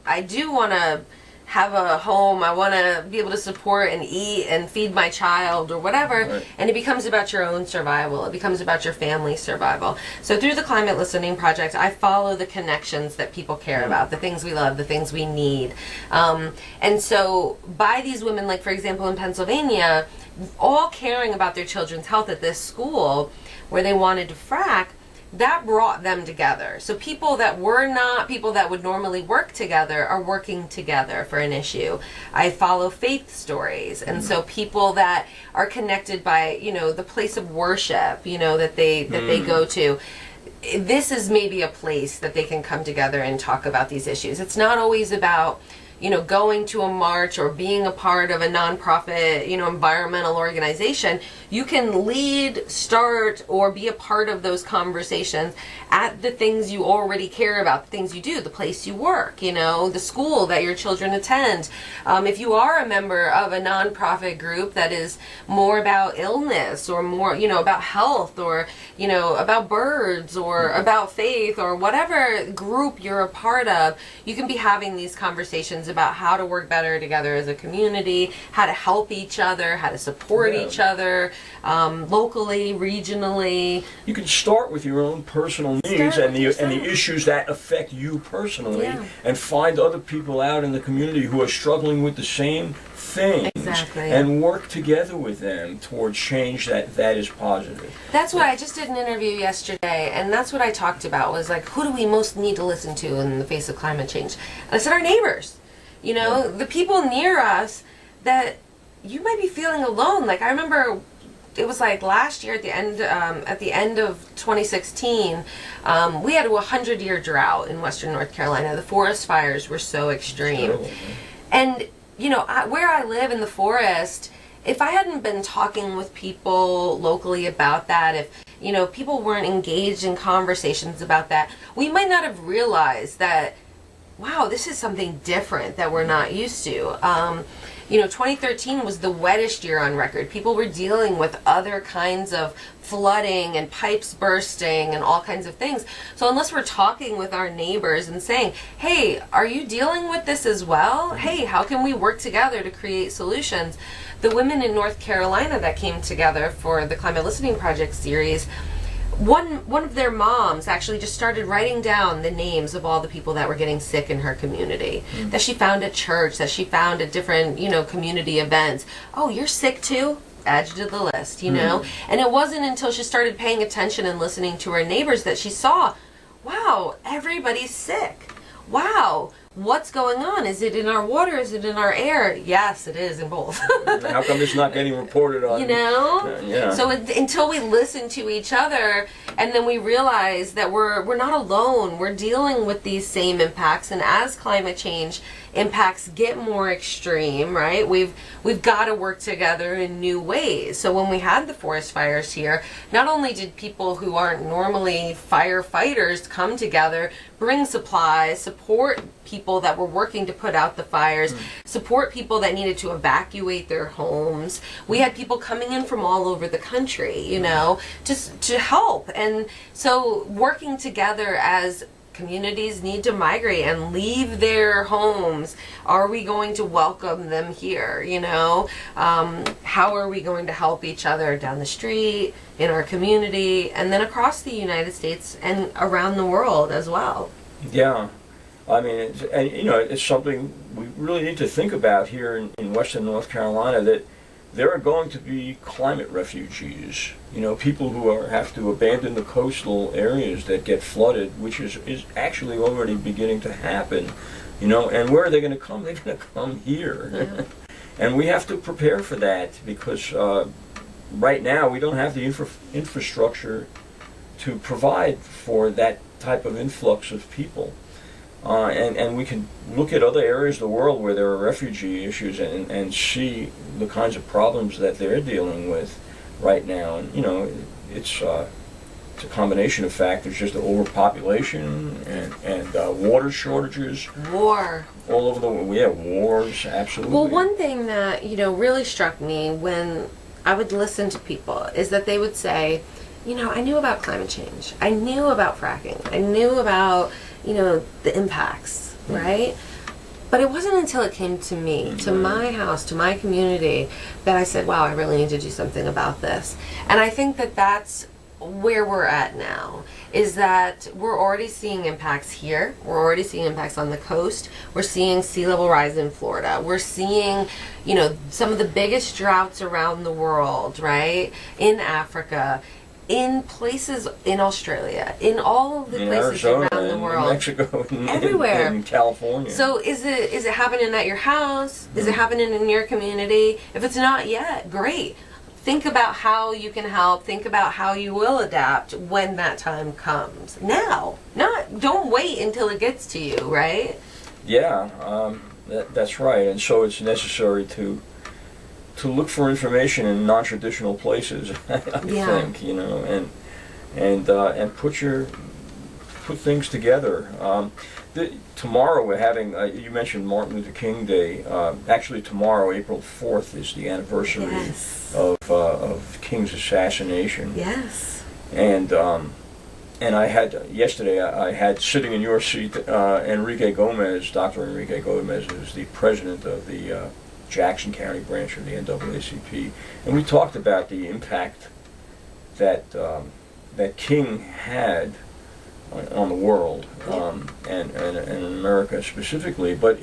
I do want to have a home, I want to be able to support and eat and feed my child or whatever, right. And it becomes about your own survival. It becomes about your family's survival. So through the Climate Listening Project, I follow the connections that people care about, the things we love, the things we need. And so by these women, like for example in Pennsylvania, all caring about their children's health at this school where they wanted to frack, that brought them together. So people that were not people that would normally work together are working together for an issue. I follow faith stories, and so people that are connected by the place of worship that they go to. This is maybe a place that they can come together and talk about these issues. It's not always about going to a march or being a part of a nonprofit, environmental organization. You can lead, start, or be a part of those conversations at the things you already care about, the things you do, the place you work, the school that your children attend. If you are a member of a nonprofit group that is more about illness or more, about health or, about birds or about faith or whatever group you're a part of, you can be having these conversations about how to work better together as a community, how to help each other, how to support each other, locally, regionally. You can start with your own personal needs and the issues that affect you personally, and find other people out in the community who are struggling with the same things, and work together with them towards change that is positive. That's what I just did an interview yesterday, and that's what I talked about, was like, who do we most need to listen to in the face of climate change? And I said our neighbors. The people near us that you might be feeling alone. Like I remember, it was like last year at the end of 2016, we had a 100-year drought in Western North Carolina. The forest fires were so extreme, and where I live in the forest, if I hadn't been talking with people locally about that, if people weren't engaged in conversations about that, we might not have realized that, wow, this is something different that we're not used to. 2013 was the wettest year on record. People were dealing with other kinds of flooding and pipes bursting and all kinds of things. So unless we're talking with our neighbors and saying, hey, are you dealing with this as well? Hey, how can we work together to create solutions? The women in North Carolina that came together for the Climate Listening Project series, one of their moms actually just started writing down the names of all the people that were getting sick in her community, that she found at church, that she found at different, community events. Oh, you're sick too? Add you to the list, And it wasn't until she started paying attention and listening to her neighbors that she saw, wow, everybody's sick. Wow, what's going on? Is it in our water? Is it in our air? Yes, it is in both. How come it's not getting reported on? You know? Yeah. So until we listen to each other, and then we realize that we're not alone. We're dealing with these same impacts, and as climate change impacts get more extreme, right? We've got to work together in new ways. So when we had the forest fires here, not only did people who aren't normally firefighters come together, bring supplies, support people that were working to put out the fires, support people that needed to evacuate their homes. We had people coming in from all over the country, you know, just to help. And so working together as communities need to migrate and leave their homes. Are we going to welcome them here? You know, how are we going to help each other down the street, in our community, and then across the United States and around the world as well? Yeah. I mean, and you know, it's something we really need to think about here in Western North Carolina, that there are going to be climate refugees. You know, people who have to abandon the coastal areas that get flooded, which is actually already beginning to happen. You know, and where are they going to come? They're going to come here. Yeah. And we have to prepare for that, because right now we don't have the infrastructure to provide for that type of influx of people. And we can look at other areas of the world where there are refugee issues and see the kinds of problems that they're dealing with right now. And, you know, it's a combination of factors, just the overpopulation and water shortages. War. All over the world. Yeah, wars, absolutely. Well, one thing that, you know, really struck me when I would listen to people is that they would say, you know, I knew about climate change. I knew about fracking. I knew about, you know, the impacts, right? But it wasn't until it came to me, to my house, to my community, that I said, wow, I really need to do something about this. And I think that that's where we're at now, is that we're already seeing impacts here. We're already seeing impacts on the coast. We're seeing sea level rise in Florida. We're seeing, you know, some of the biggest droughts around the world, right? In Africa, in places in Australia, in all of the places Arizona, around the world, in Mexico, everywhere, in California. So is it happening at your house? Is it happening in your community? If it's not yet, great. Think about how you can help. Think about how you will adapt when that time comes. Now, don't wait until it gets to you, right? Yeah, that's right. And so it's necessary to look for information in non-traditional places. I think, you know, and put things together. Tomorrow we're having. You mentioned Martin Luther King Day. Actually, tomorrow, April 4th, is the anniversary of King's assassination. Yes. And I had yesterday. I had sitting in your seat, Enrique Gomez, Dr. Enrique Gomez, who's the president of the Jackson County branch of the NAACP, and we talked about the impact that that King had on the world, and in America specifically. But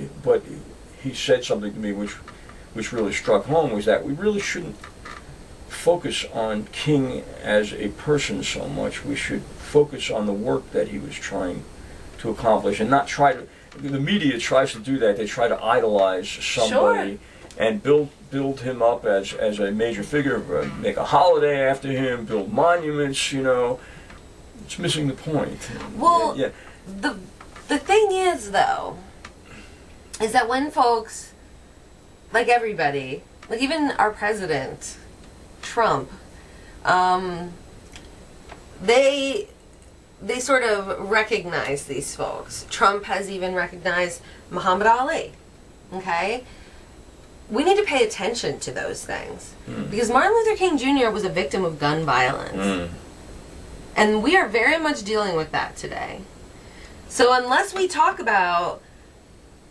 he said something to me which really struck home, was that we really shouldn't focus on King as a person so much. We should focus on the work that he was trying to accomplish, and not try to. The media tries to do that. They try to idolize somebody. Sure. And build him up as a major figure, make a holiday after him, build monuments. You know, it's missing the point. Well, yeah. The thing is, though, is that when folks, like everybody, like even our president, Trump, they sort of recognize these folks. Trump has even recognized Muhammad Ali. Okay. We need to pay attention to those things. Because Martin Luther King Jr. was a victim of gun violence. And we are very much dealing with that today. So unless we talk about,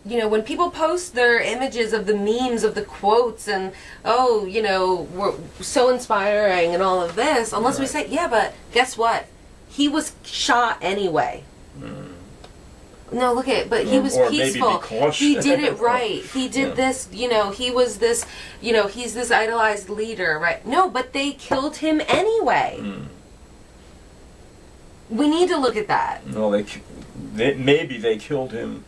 you know, when people post their images of the memes, of the quotes, and, oh, you know, we're so inspiring and all of this, unless we say, yeah, but guess what? He was shot anyway. No, look at it, but he was peaceful. He did it right. He did this, you know, he was this, you know, he's this idolized leader, right? No, but they killed him anyway. We need to look at that. No, maybe they killed him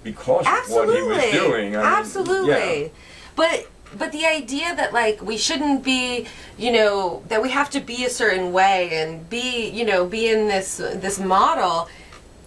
because of what he was doing. I mean, Absolutely. yeah. But the idea that like we shouldn't be, that we have to be a certain way and be in this model,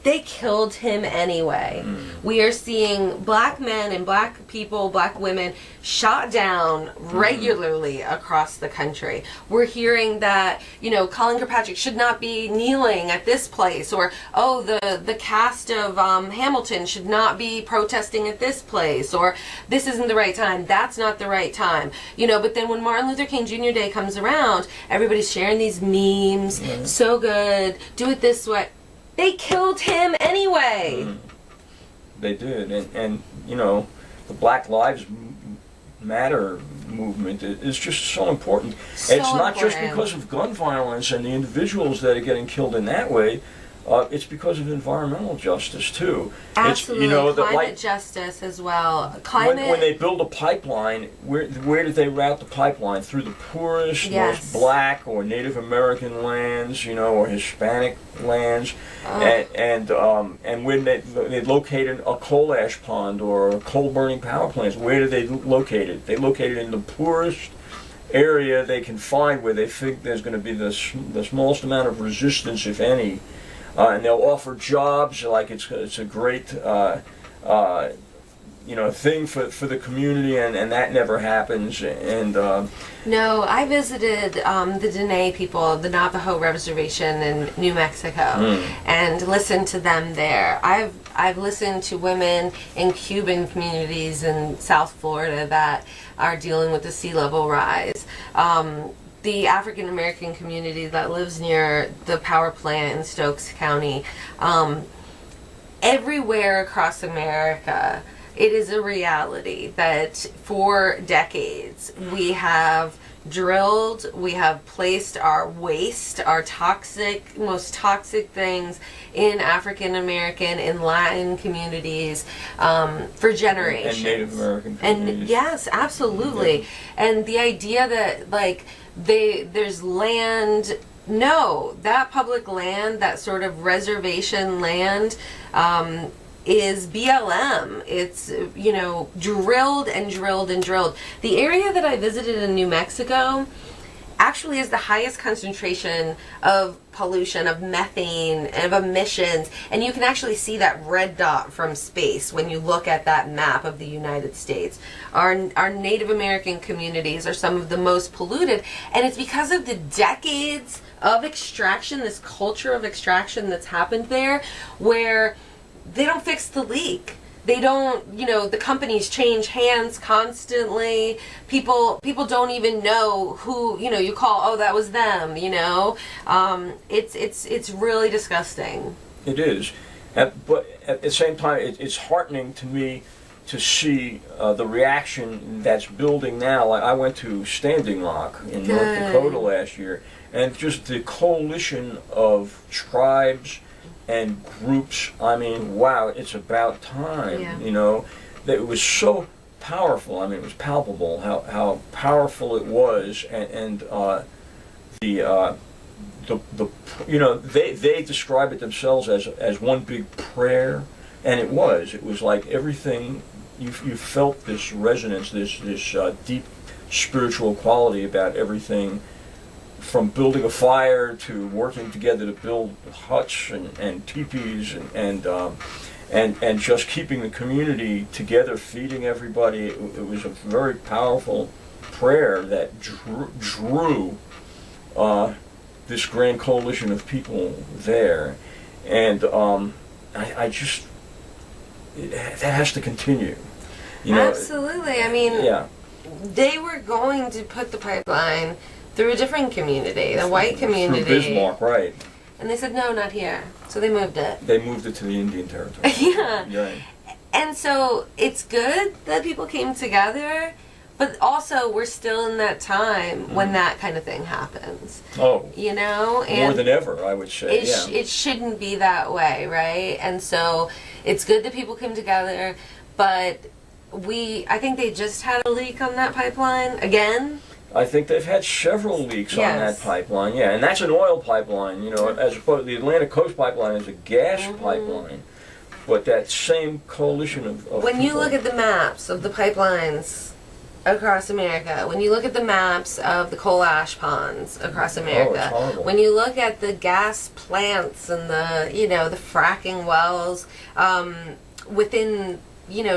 they killed him anyway. We are seeing black men and black people, black women shot down regularly across the country. We're hearing that, Colin Kirkpatrick should not be kneeling at this place, or, oh, the cast of Hamilton should not be protesting at this place, or this isn't the right time, that's not the right time. But then when Martin Luther King Jr. Day comes around, everybody's sharing these memes, so good, do it this way. They killed him anyway. They did, and the Black Lives Matter movement is just so important. So it's not just important. because of gun violence and the individuals that are getting killed in that way. It's because of environmental justice too. Absolutely, It's, climate justice as well. Climate. When they build a pipeline, where did they route the pipeline? Through the poorest, Yes. most black or Native American lands, or Hispanic lands, and when they located a coal ash pond or coal burning power plants, where did they locate it? They located it in the poorest area they can find, where they think there's going to be the smallest amount of resistance, if any. And they'll offer jobs like it's a great thing for the community, and that never happens. And No, I visited the Dene people, the Navajo reservation in New Mexico, and listened to them there. I've listened to women in Cuban communities in South Florida that are dealing with the sea level rise. The African American community that lives near the power plant in Stokes County. Everywhere across America, it is a reality that for decades we have drilled, we have placed our waste, our most toxic things in African American and Latin communities for generations. And Native American communities. And yes, absolutely. And the idea that there's land. No, that public land, that sort of reservation land, is BLM. It's, drilled and drilled and drilled. The area that I visited in New Mexico actually is the highest concentration of pollution, of methane, of emissions, and you can actually see that red dot from space when you look at that map of the United States. Our Native American communities are some of the most polluted, and it's because of the decades of extraction, this culture of extraction that's happened there, where they don't fix the leak. They don't, the companies change hands constantly. People don't even know who, you call, oh, that was them, It's really disgusting. It is. But at the same time, it's heartening to me to see the reaction that's building now. Like, I went to Standing Rock in North Dakota last year, and just the coalition of tribes and groups, I mean, wow, it's about time, that it was so powerful. I mean, it was palpable how powerful it was, and they describe it themselves as one big prayer, and it was like everything. You felt this resonance, this deep spiritual quality about everything, from building a fire to working together to build huts and teepees and just keeping the community together, feeding everybody. It was a very powerful prayer that drew this grand coalition of people there, and I just that has to continue. Absolutely. I mean, they were going to put the pipeline through a different community, the white community. Through Bismarck, right. And they said, no, not here. So they moved it. They moved it to the Indian Territory. Yeah. And so it's good that people came together, but also we're still in that time when that kind of thing happens. Oh. And more than ever, I would say. It shouldn't be that way, right? And so it's good that people came together, but I think they just had a leak on that pipeline again. I think they've had several leaks on that pipeline, and that's an oil pipeline, as opposed to the Atlantic Coast pipeline is a gas pipeline. But that same coalition of When you people- look at the maps of the pipelines across America, when you look at the maps of the coal ash ponds across America, horrible. when you look at the gas plants and the, the fracking wells, within,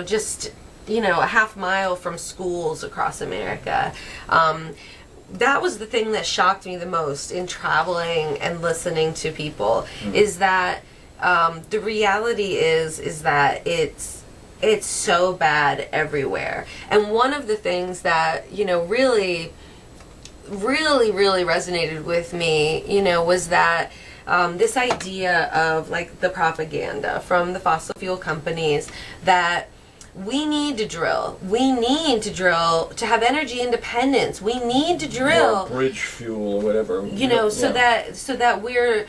just, a half mile from schools across America, that was the thing that shocked me the most in traveling and listening to people, is that the reality is that it's so bad everywhere. And one of the things that, really resonated with me, was that this idea of like the propaganda from the fossil fuel companies that we need to drill. We need to drill to have energy independence. We need to drill. Or bridge fuel or whatever. So that we're,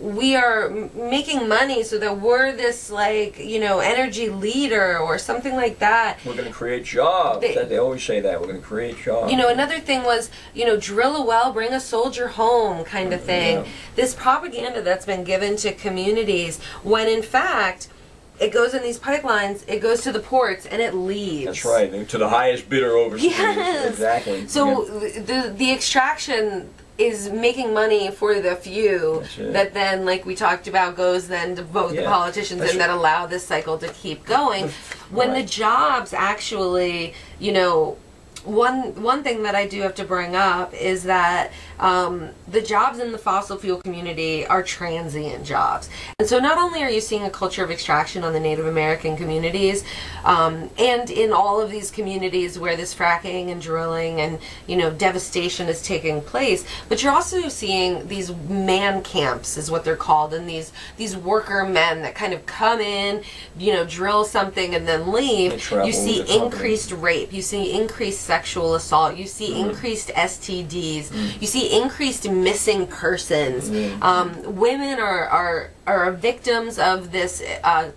we are making money so that we're this energy leader or something like that. We're going to create jobs. They always say that. We're going to create jobs. Another thing was, drill a well, bring a soldier home kind of thing. Yeah. This propaganda that's been given to communities when in fact it goes in these pipelines, it goes to the ports, and it leaves. That's right. To the highest bidder overseas. Yes. Exactly. So the extraction is making money for the few that then, like we talked about, goes then to vote the politicians and that allow this cycle to keep going. When the jobs actually, one thing that I do have to bring up is that the jobs in the fossil fuel community are transient jobs. And so not only are you seeing a culture of extraction on the Native American communities, and in all of these communities where this fracking and drilling and, devastation is taking place, but you're also seeing these man camps is what they're called, and these worker men that kind of come in, drill something and then leave. You see increased rape, you see increased sexual assault, you see increased STDs, you see increased missing persons. Women are victims of this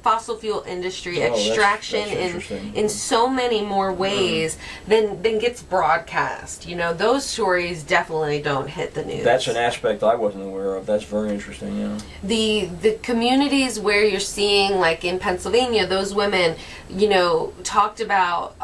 fossil fuel industry extraction that's in so many more ways than gets broadcast. Those stories definitely don't hit the news. That's an aspect I wasn't aware of. That's very interesting. The communities where you're seeing, like in Pennsylvania, those women, talked about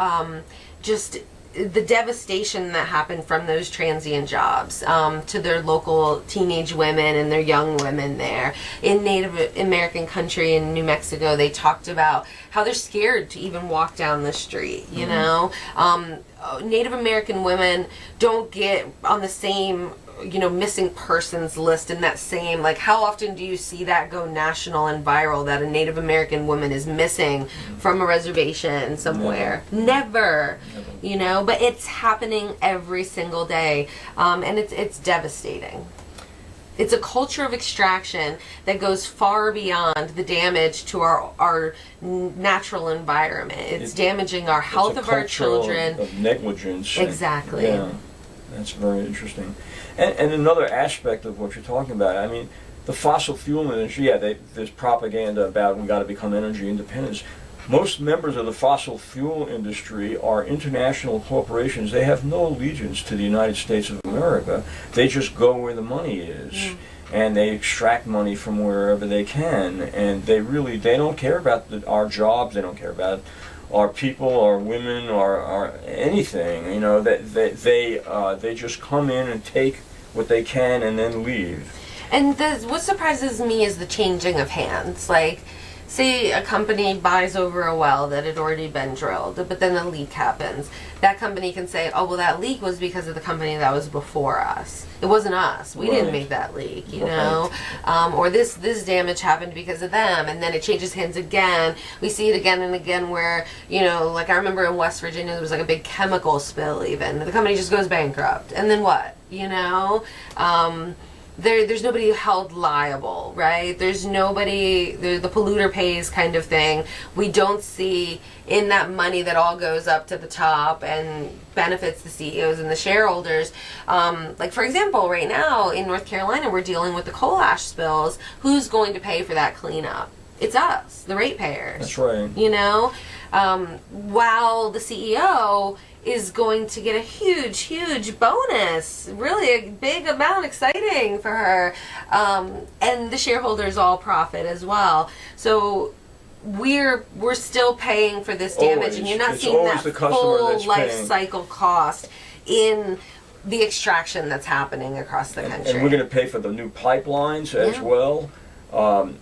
just the devastation that happened from those transient jobs to their local teenage women and their young women there. In Native American country in New Mexico, they talked about how they're scared to even walk down the street, Native American women don't get on the same missing persons list in that same, how often do you see that go national and viral that a Native American woman is missing from a reservation somewhere? Never. But it's happening every single day, and it's devastating. It's a culture of extraction that goes far beyond the damage to our natural environment. It's damaging our health of our children. Of negligence. Exactly. That's very interesting. And another aspect of what you're talking about, the fossil fuel industry, there's propaganda about we got to become energy independent. Most members of the fossil fuel industry are international corporations. They have no allegiance to the United States of America. They just go where the money is. And they extract money from wherever they can. And they don't care about our jobs. They don't care about our people, our women, or anything. They just come in and take what they can and then leave. And what surprises me is the changing of hands. Say a company buys over a well that had already been drilled, but then a leak happens. That company can say, oh, well, that leak was because of the company that was before us. It wasn't us. We didn't make that leak, or this damage happened because of them, and then it changes hands again. We see it again and again where, I remember in West Virginia, there was a big chemical spill even. The company just goes bankrupt. And then what? There's nobody held liable, right? There's nobody, the polluter pays kind of thing. We don't see in that money that all goes up to the top and benefits the CEOs and the shareholders. For example, right now in North Carolina, we're dealing with the coal ash spills. Who's going to pay for that cleanup? It's us, the ratepayers. That's right. while the CEO is going to get a huge bonus, really a big amount, exciting for her, and the shareholders all profit as well. So we're still paying for this damage, Always. and you're not It's seeing always that the customer full that's life paying. cycle cost in the extraction that's happening across the country. And we're going to pay for the new pipelines as Yeah. well.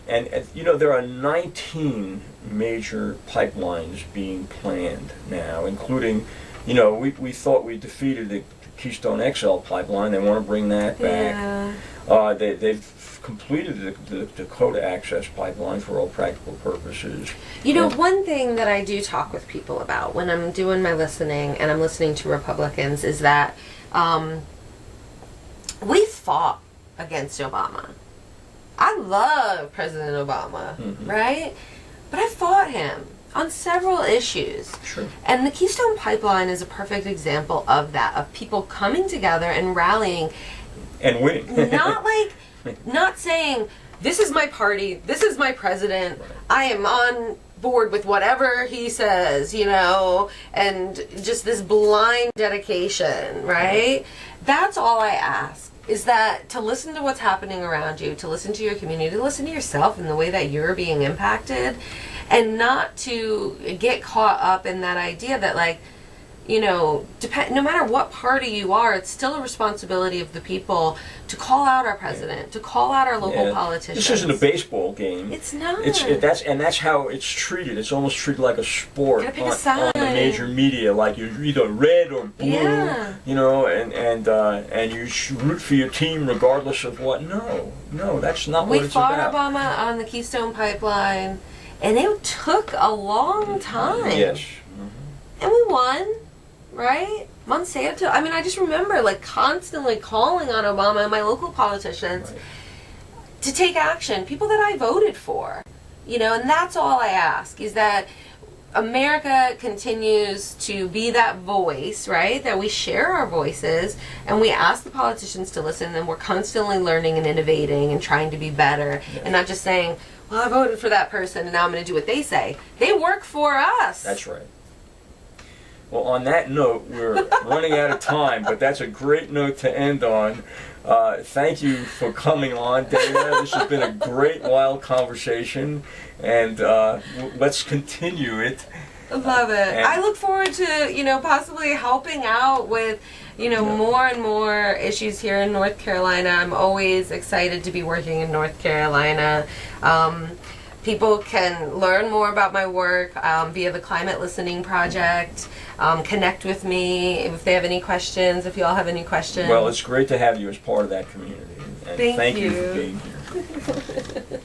And you know, there are 19 major pipelines being planned now, including, you know, we thought we defeated the Keystone XL pipeline. They want to bring that back. Yeah. They've completed the Dakota Access Pipeline for all practical purposes. You know, And- one thing that I do talk with people about when I'm doing my listening and I'm listening to Republicans is that we fought against Obama. I love President Obama, right? But I fought him on several issues. Sure. And the Keystone Pipeline is a perfect example of that, of people coming together and rallying, And winning. not saying, this is my party, this is my president, I am on board with whatever he says, you know, and just this blind dedication, right? That's all I ask, is that to listen to what's happening around you, to listen to your community, to listen to yourself and the way that you're being impacted, and not to get caught up in that idea that, like, you know, no matter what party you are, it's still a responsibility of the people to call out our president, to call out our local politicians. This isn't a baseball game. It's not. That's how it's treated. It's almost treated like a sport Gotta pick on a side. the major media. Like you're either red or blue, Yeah. you know, and you root for your team regardless of what. No, that's not We what it's fought about. Obama on the Keystone Pipeline, and it took a long time. Yes. And we won, right? Monsanto. I mean, I just remember like constantly calling on Obama and my local politicians Right. to take action. People that I voted for, you know, and that's all I ask, is that America continues to be that voice, right? That we share our voices and we ask the politicians to listen, and we're constantly learning and innovating and trying to be better, and not just saying, well, I voted for that person and now I'm going to do what they say. They work for us. That's right. Well, on that note, we're running out of time, but that's a great note to end on. Thank you for coming on, Dayna. This has been a great, wild conversation, and let's continue it. I love it. And- I look forward to, you know, possibly helping out with, you know, more and more issues here in North Carolina. I'm always excited to be working in North Carolina. People can learn more about my work via the Climate Listening Project. Connect with me if they have any questions, if you all have any questions. Well, it's great to have you as part of that community, and Thank thank you you. for being here.